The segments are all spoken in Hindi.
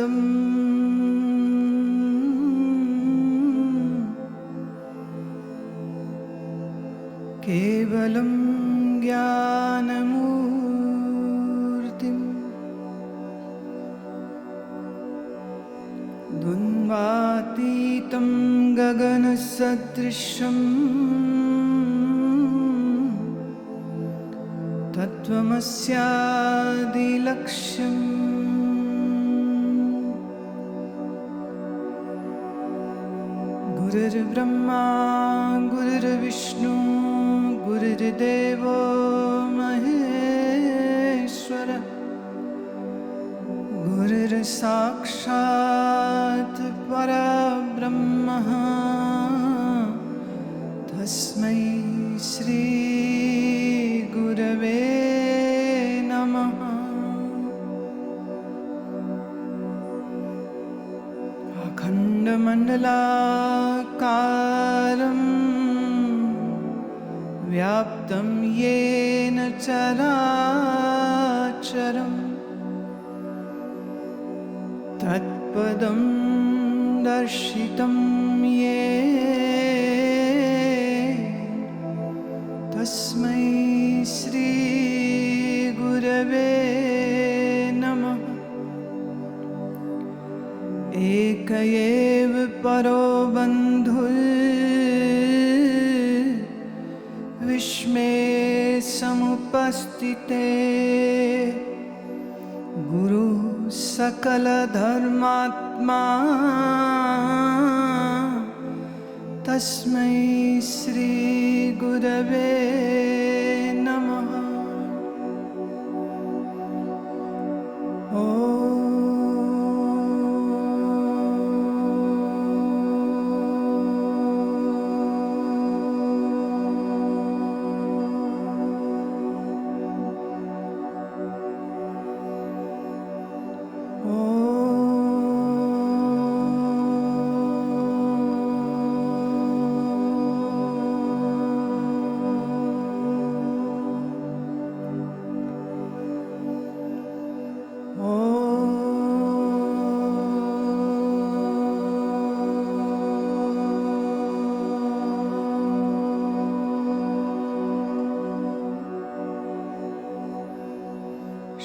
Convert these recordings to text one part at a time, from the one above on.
तत्पदम् केवलं ज्ञानमूर्तिम् द्वन्द्वातीतं गगनसदृशम् तत्त्वमस्यादिलक्ष्यम् गुरुर्ब्रह्मा गुरुर्विष्णु गुरुर्देवो महेश्वर गुरुर्साक्षात् परब्रह्म तस्मै श्री गुरवे नमः। अखण्डमण्डलाकारं व्याप्तं येन चराचरं तत्पदं दर्शितं येन तस्मै श्री गुरवे नमः। एक एव परो बन्धुः विश्वे समुपस्थिते गुरु सकल धर्मात्मा तस्मै श्री गुरवे नमः।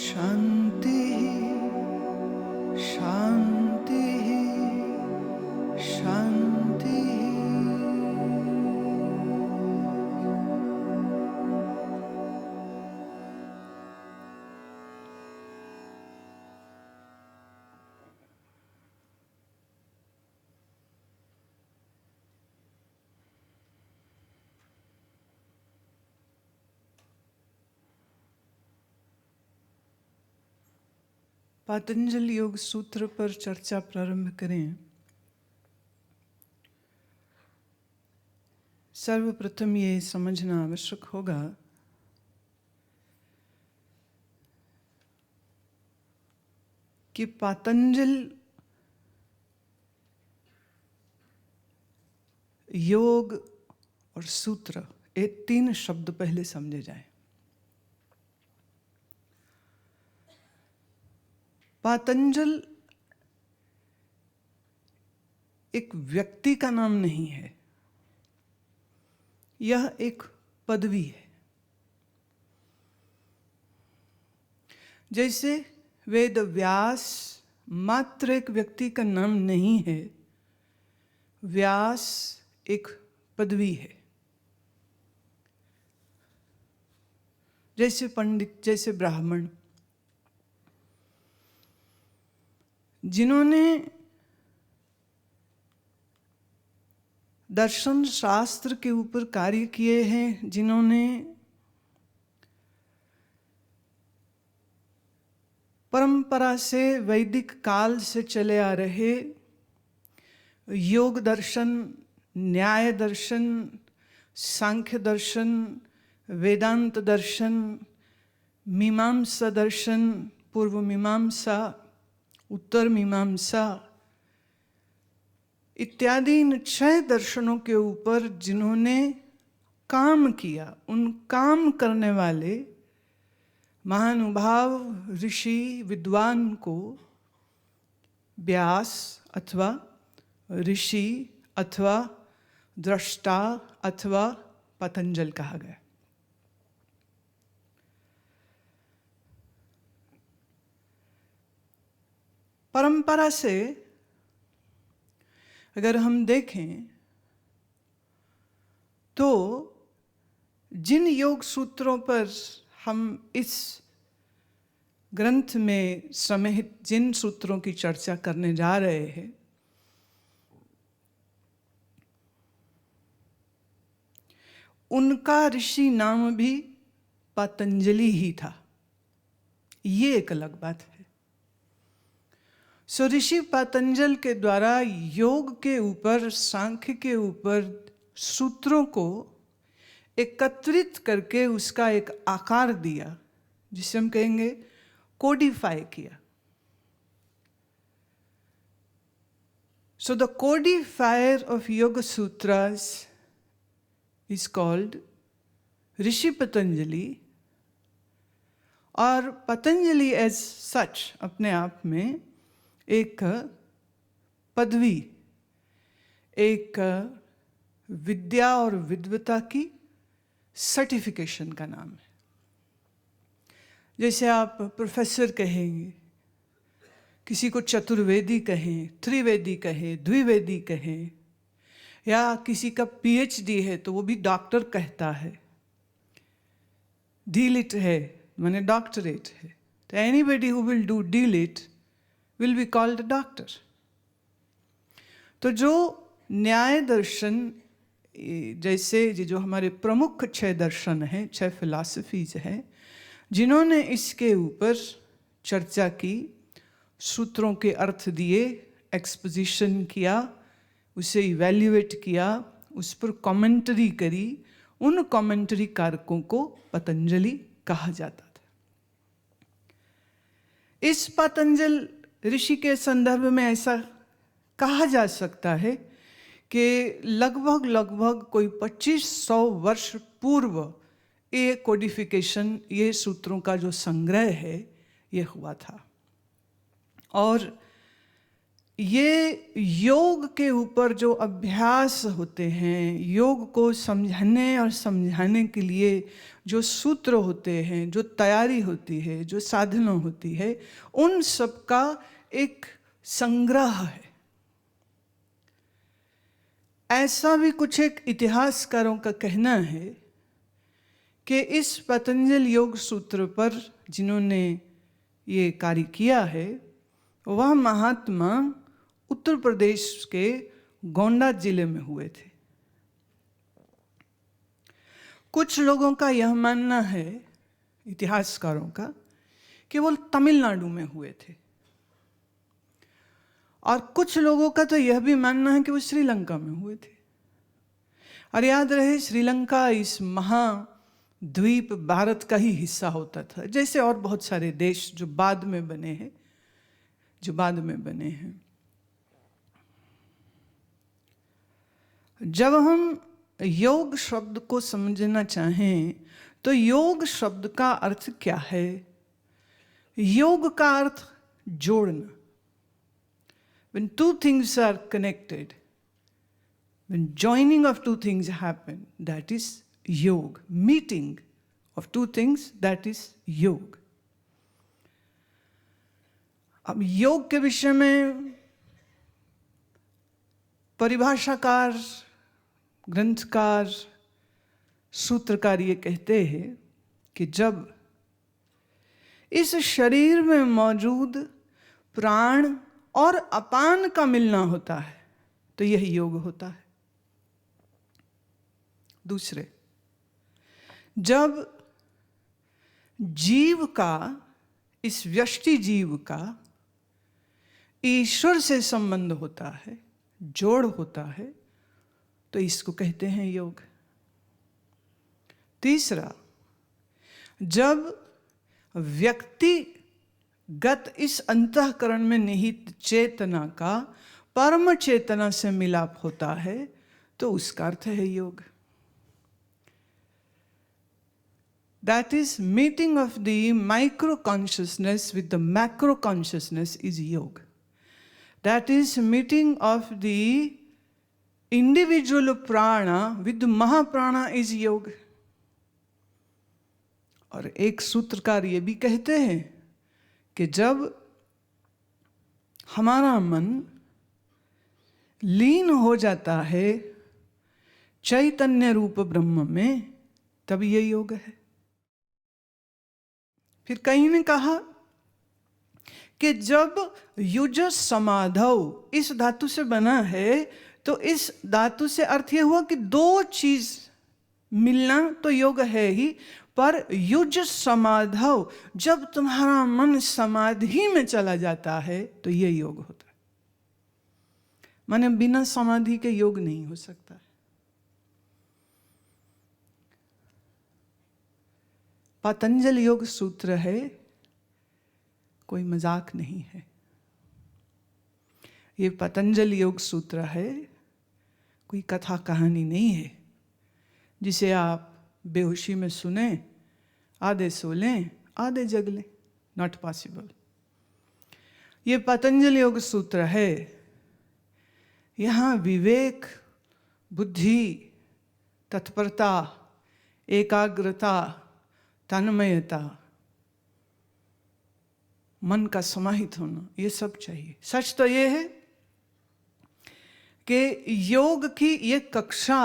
शांति शांति शांति। पतंजल योग सूत्र पर चर्चा प्रारंभ करें। सर्वप्रथम ये समझना आवश्यक होगा कि पतंजल योग और सूत्र, ये तीन शब्द पहले समझे जाएं। पतंजल एक व्यक्ति का नाम नहीं है, यह एक पदवी है। जैसे वेद व्यास मात्र एक व्यक्ति का नाम नहीं है, व्यास एक पदवी है। जैसे पंडित, जैसे ब्राह्मण, जिन्होंने दर्शन शास्त्र के ऊपर कार्य किए हैं, जिन्होंने परंपरा से वैदिक काल से चले आ रहे योग दर्शन, न्याय दर्शन, सांख्य दर्शन, वेदांत दर्शन, मीमांसा दर्शन, पूर्व मीमांसा, उत्तर मीमांसा इत्यादि इन 6 दर्शनों के ऊपर जिन्होंने काम किया, उन काम करने वाले महानुभाव ऋषि विद्वान को व्यास अथवा ऋषि अथवा दृष्टा अथवा पतंजल कहा गया। परंपरा से अगर हम देखें तो जिन योग सूत्रों पर हम इस ग्रंथ में समाहित जिन सूत्रों की चर्चा करने जा रहे हैं, उनका ऋषि नाम भी पतंजलि ही था। ये एक अलग बात है। सो ऋषि पतंजल के द्वारा योग के ऊपर, सांख्य के ऊपर सूत्रों को एकत्रित करके उसका एक आकार दिया, जिसे हम कहेंगे कोडिफाई किया। सो द कोडिफायर ऑफ योग सूत्रास इज कॉल्ड ऋषि पतंजलि, और पतंजलि एज सच अपने आप में एक पदवी, एक विद्या और विद्वता की सर्टिफिकेशन का नाम है। जैसे आप प्रोफेसर कहेंगे, किसी को चतुर्वेदी कहें, त्रिवेदी कहें, द्विवेदी कहें, या किसी का पीएचडी है तो वो भी डॉक्टर कहता है। डीलिट है माने डॉक्टरेट है, तो anybody who will do D Litt will be called doctor. तो जो न्याय दर्शन, जैसे जो हमारे प्रमुख 6 दर्शन हैं, 6 फिलॉसफीज हैं, जिन्होंने इसके ऊपर चर्चा की, सूत्रों के अर्थ दिए, एक्सपोजिशन किया, उसे इवैल्यूएट किया, उस पर कमेंट्री करी, उन कमेंट्री कारकों को पतंजलि कहा जाता था। इस पतंजल ऋषि के संदर्भ में ऐसा कहा जा सकता है कि लगभग कोई 2500 वर्ष पूर्व ये कोडिफिकेशन, ये सूत्रों का जो संग्रह है, ये हुआ था। और ये योग के ऊपर जो अभ्यास होते हैं, योग को समझने और समझाने के लिए जो सूत्र होते हैं, जो तैयारी होती है, जो साधना होती है, उन सब का एक संग्रह है। ऐसा भी कुछ एक इतिहासकारों का कहना है कि इस पतंजल योग सूत्र पर जिन्होंने ये कार्य किया है, वह महात्मा उत्तर प्रदेश के गोंडा जिले में हुए थे। कुछ लोगों का यह मानना है, इतिहासकारों का, कि वो तमिलनाडु में हुए थे, और कुछ लोगों का तो यह भी मानना है कि वो श्रीलंका में हुए थे। और याद रहे, श्रीलंका इस महाद्वीप भारत का ही हिस्सा होता था, जैसे और बहुत सारे देश जो बाद में बने हैं, जब हम योग शब्द को समझना चाहें तो योग शब्द का अर्थ क्या है? योग का अर्थ जोड़ना। When two things are connected, when joining of two things happen, that is yoga. Meeting of two things, that is yoga. अब योग के विषय में परिभाषाकार, ग्रंथकार, सूत्रकार ये कहते हैं कि जब इस शरीर में मौजूद प्राण और अपान का मिलना होता है तो यह योग होता है। दूसरे, जब जीव का, इस व्यष्टि जीव का ईश्वर से संबंध होता है, जोड़ होता है, तो इसको कहते हैं योग। तीसरा, जब व्यक्तिगत इस अंतःकरण में निहित चेतना का परम चेतना से मिलाप होता है तो उसका अर्थ है योग। That is, meeting of the micro consciousness with the macro consciousness is yoga. That is meeting of the individual prana with Mahaprana is yoga. और एक सूत्रकार ये भी कहते हैं कि जब हमारा मन लीन हो जाता है चैतन्य रूप ब्रह्म में, तब ये योग है। फिर कहीं ने कहा कि जब युज समाधौ इस धातु से बना है, तो इस धातु से अर्थ यह हुआ कि दो चीज मिलना तो योग है ही, पर युज समाधौ, जब तुम्हारा मन समाधि में चला जाता है तो ये योग होता है। माने बिना समाधि के योग नहीं हो सकता है। पतंजल योग सूत्र है, कोई मजाक नहीं है। ये पतंजल योग सूत्र है, कोई कथा कहानी नहीं है जिसे आप बेहोशी में सुने, आधे सो लें आधे जग लें। Not possible. ये पतंजल योग सूत्र है। यहाँ विवेक, बुद्धि, तत्परता, एकाग्रता, तन्मयता, मन का समाहित होना, ये सब चाहिए। सच तो ये है कि योग की ये कक्षा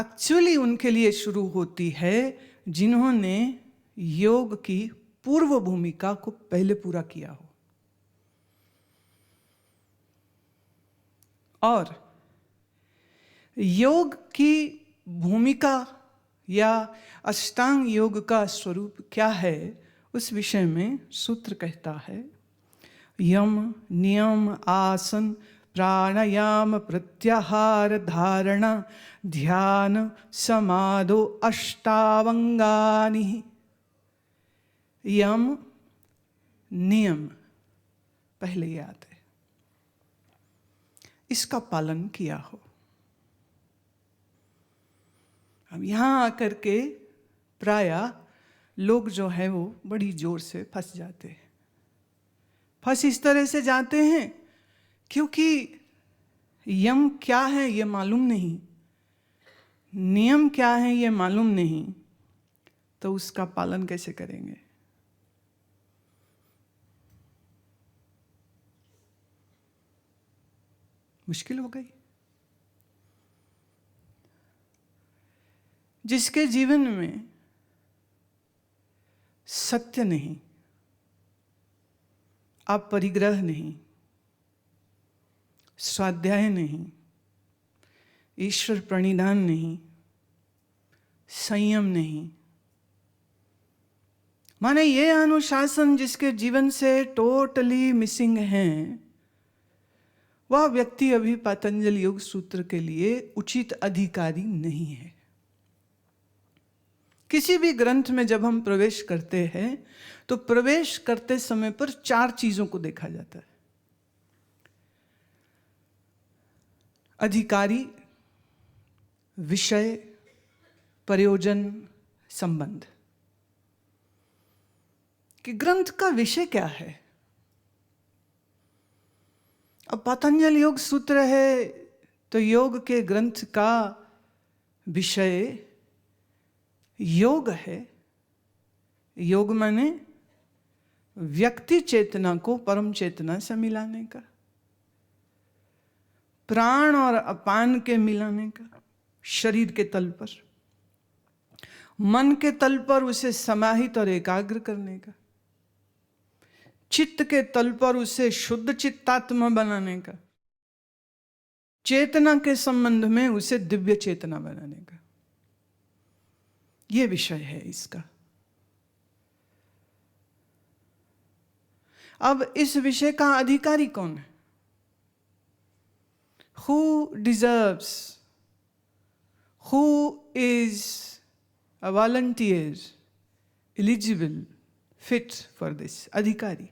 एक्चुअली उनके लिए शुरू होती है जिन्होंने योग की पूर्व भूमिका को पहले पूरा किया हो। और योग की भूमिका या अष्टांग योग का स्वरूप क्या है, उस विषय में सूत्र कहता है, यम नियम आसन प्राणायाम प्रत्याहार धारणा ध्यान समाधो अष्टावंगानि। यम नियम पहले याद है, इसका पालन किया हो। अब यहाँ आकर के प्रायः लोग जो है वो बड़ी जोर से फंस जाते हैं। फंस इस तरह से जाते हैं क्योंकि यम क्या है ये मालूम नहीं, नियम क्या है ये मालूम नहीं, तो उसका पालन कैसे करेंगे। मुश्किल हो गई। जिसके जीवन में सत्य नहीं, अपरिग्रह नहीं, स्वाध्याय नहीं, ईश्वर प्रणिधान नहीं, संयम नहीं, माने ये अनुशासन जिसके जीवन से टोटली मिसिंग हैं, वह व्यक्ति अभी पतंजल योग सूत्र के लिए उचित अधिकारी नहीं है। किसी भी ग्रंथ में जब हम प्रवेश करते हैं तो प्रवेश करते समय पर 4 चीजों को देखा जाता है। अधिकारी, विषय, प्रयोजन, संबंध। कि ग्रंथ का विषय क्या है। अब पतंजल योग सूत्र है तो योग के ग्रंथ का विषय योग है। योग माने व्यक्ति चेतना को परम चेतना से मिलाने का, प्राण और अपान के मिलाने का, शरीर के तल पर, मन के तल पर उसे समाहित और एकाग्र करने का, चित्त के तल पर उसे शुद्ध चित्तात्मा बनाने का, चेतना के संबंध में उसे दिव्य चेतना बनाने का। यह विषय है इसका। अब इस विषय का अधिकारी कौन है? Who deserves, who is a volunteer, eligible, fit for this? अधिकारी।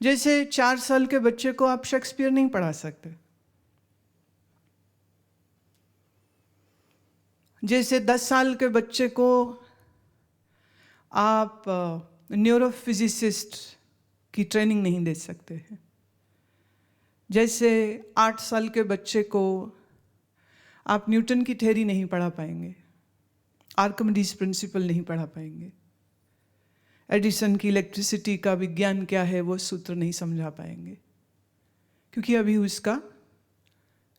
जैसे 4 साल के बच्चे को आप शेक्सपियर नहीं पढ़ा सकते, जैसे 10 साल के बच्चे को आप न्यूरोफिजिसिस्ट की ट्रेनिंग नहीं दे सकते हैं, जैसे 8 साल के बच्चे को आप न्यूटन की थ्योरी नहीं पढ़ा पाएंगे, आर्किमिडीज प्रिंसिपल नहीं पढ़ा पाएंगे, एडिसन की इलेक्ट्रिसिटी का विज्ञान क्या है वो सूत्र नहीं समझा पाएंगे, क्योंकि अभी उसका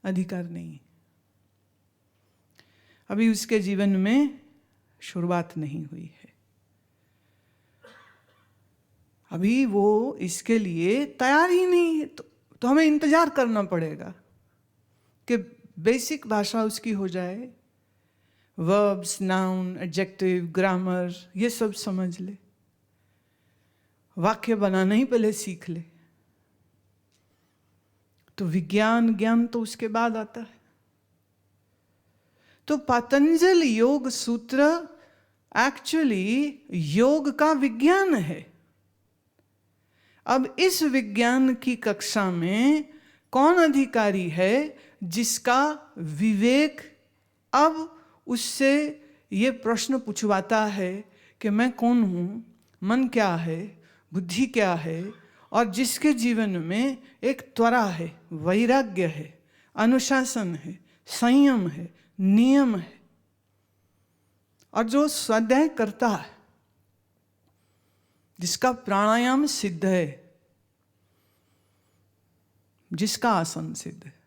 अधिकार नहीं, अभी उसके जीवन में शुरुआत नहीं हुई है, अभी वो इसके लिए तैयार ही नहीं है। तो हमें इंतजार करना पड़ेगा कि बेसिक भाषा उसकी हो जाए, वर्ब्स, नाउन, एडजेक्टिव, ग्रामर ये सब समझ ले, वाक्य बनाना ही पहले सीख ले, तो विज्ञान ज्ञान तो उसके बाद आता है। तो पतंजल योग सूत्र एक्चुअली योग का विज्ञान है। अब इस विज्ञान की कक्षा में कौन अधिकारी है जिसका विवेक अब उससे ये प्रश्न पूछवाता है कि मैं कौन हूँ, मन क्या है, बुद्धि क्या है, और जिसके जीवन में एक त्वरा है, वैराग्य है, अनुशासन है, संयम है, नियम है, और जो स्वाध्याय करता है, जिसका प्राणायाम सिद्ध है, जिसका आसन सिद्ध है,